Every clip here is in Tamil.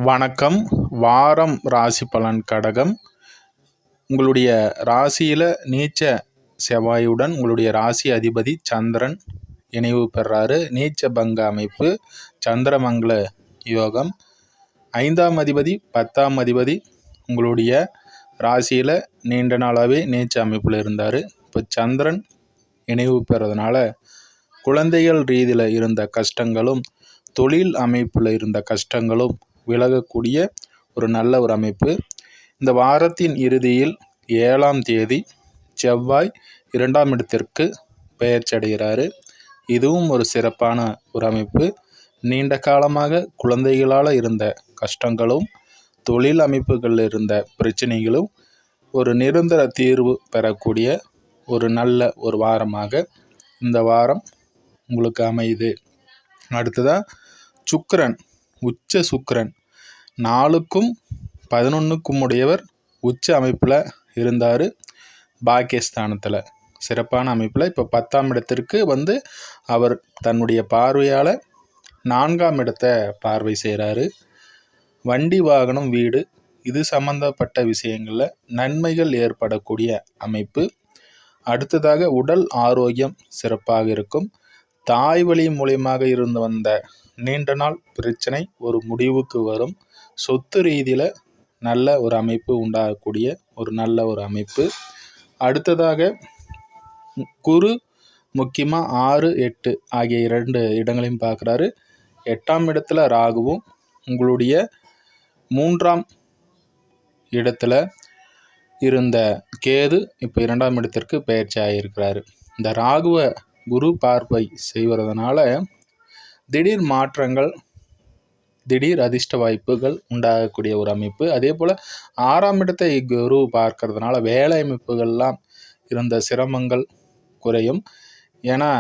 வணக்கம். வாரம் ராசி பலன் கடகம். உங்களுடைய ராசியில் நீச்ச செவ்வாயுடன் உங்களுடைய ராசி அதிபதி சந்திரன் இணைவு பெறாரு. நீச்ச பங்க அமைப்பு, சந்திரமங்கல யோகம். 5ஆம் அதிபதி 10ஆம் அதிபதி உங்களுடைய ராசியில் நீண்ட நாளாகவே நீச்ச அமைப்பில் இருந்தார். இப்போ சந்திரன் இணைவு பெறதுனால குழந்தைகள் ரீதியில் இருந்த கஷ்டங்களும் தொழில் அமைப்பில் இருந்த கஷ்டங்களும் விலகக்கூடிய ஒரு நல்ல ஒரு அமைப்பு. இந்த வாரத்தின் இறுதியில் 7ஆம் தேதி செவ்வாய் 2ஆம் இடத்திற்கு பெயர்ச்சி அடைகிறாரு. இதுவும் ஒரு சிறப்பான ஒரு அமைப்பு. நீண்ட காலமாக குழந்தைகளால் இருந்த கஷ்டங்களும் தொழில் அமைப்புகளில் இருந்த பிரச்சனைகளும் ஒரு நிரந்தர தீர்வு பெறக்கூடிய ஒரு நல்ல ஒரு வாரமாக இந்த வாரம் உங்களுக்கு அமையுது. அடுத்ததாக சுக்கிரன், உச்ச சுக்கிரன் 4க்கும் 11க்கும் உடையவர் உச்ச அமைப்பில் இருந்தார். பாக்கியஸ்தானத்தில் சிறப்பான அமைப்பில் இப்போ 10ஆம் இடத்திற்கு அவர் தன்னுடைய பார்வையால் 4ஆம் இடத்தை பார்வை செய்கிறாரு. வண்டி வாகனம் வீடு இது சம்பந்தப்பட்ட விஷயங்களில் நன்மைகள் ஏற்படக்கூடிய அமைப்பு. அடுத்ததாக உடல் ஆரோக்கியம் சிறப்பாக இருக்கும். தாய் வழி மூலியமாக இருந்து வந்த நீண்ட நாள் பிரச்சனை ஒரு முடிவுக்கு வரும். சொத்து ரீதியில் நல்ல ஒரு அமைப்பு உண்டாகக்கூடிய ஒரு நல்ல ஒரு அமைப்பு. அடுத்ததாக குரு முக்கியமாக 6, 8 ஆகிய 2 இடங்களையும் பார்க்குறாரு. 8ஆம் இடத்துல ராகுவும் உங்களுடைய 3ஆம் இடத்துல இருந்த கேது இப்போ 2ஆம் இடத்திற்கு பெயர்ச்சி ஆகியிருக்கிறாரு. இந்த ராகுவை குரு பார்வை செய்வதனால திடீர் மாற்றங்கள், திடீர் அதிர்ஷ்ட வாய்ப்புகள் உண்டாகக்கூடிய ஒரு அமைப்பு. அதே போல் 6ஆம் இடத்தை குரு பார்க்கறதுனால வேலை அமைப்புகள்லாம் இருந்த சிரமங்கள் குறையும். ஏன்னா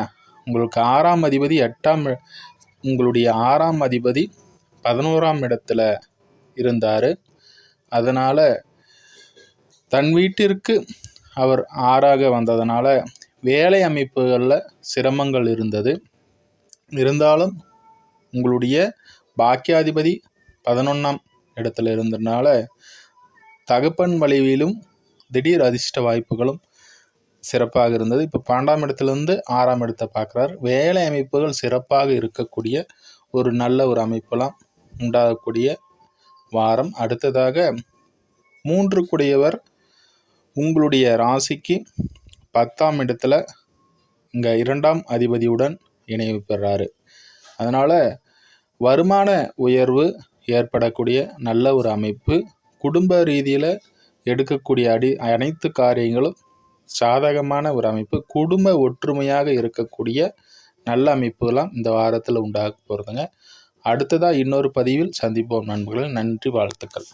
உங்களுக்கு 6ஆம் அதிபதி உங்களுடைய 6ஆம் அதிபதி 11ஆம் இடத்துல இருந்தார். அதனால் தன் வீட்டிற்கு அவர் 6ஆக வந்ததுனால வேலை அமைப்புகளில் சிரமங்கள் இருந்தது. இருந்தாலும் உங்களுடைய பாக்கியாதிபதி 11ஆம் இடத்துல இருந்ததுனால தகப்பன் வழியிலும் திடீர் அதிர்ஷ்ட வாய்ப்புகளும் சிறப்பாக இருந்தது. இப்போ 12ஆம் இடத்துலேருந்து 6ஆம் இடத்தை பார்க்குறார். வேலை அமைப்புகள் சிறப்பாக இருக்கக்கூடிய ஒரு நல்ல ஒரு அமைப்பெல்லாம் உண்டாகக்கூடிய வாரம். அடுத்ததாக 3 கூடியவர் உங்களுடைய ராசிக்கு 10ஆம் இடத்துல இங்கே 2ஆம் அதிபதியுடன் இணைவு பெறாரு. அதனால் வருமான உயர்வு ஏற்படக்கூடிய நல்ல ஒரு அமைப்பு. குடும்ப ரீதியில் எடுக்கக்கூடிய அனைத்து காரியங்களும் சாதகமான ஒரு அமைப்பு. குடும்ப ஒற்றுமையாக இருக்கக்கூடிய நல்ல அமைப்புலாம் இந்த வாரத்தில் உண்டாக போகிறதுங்க. அடுத்ததாக இன்னொரு பதிவில் சந்திப்போம் நண்பர்களே. நன்றி, வாழ்த்துக்கள்.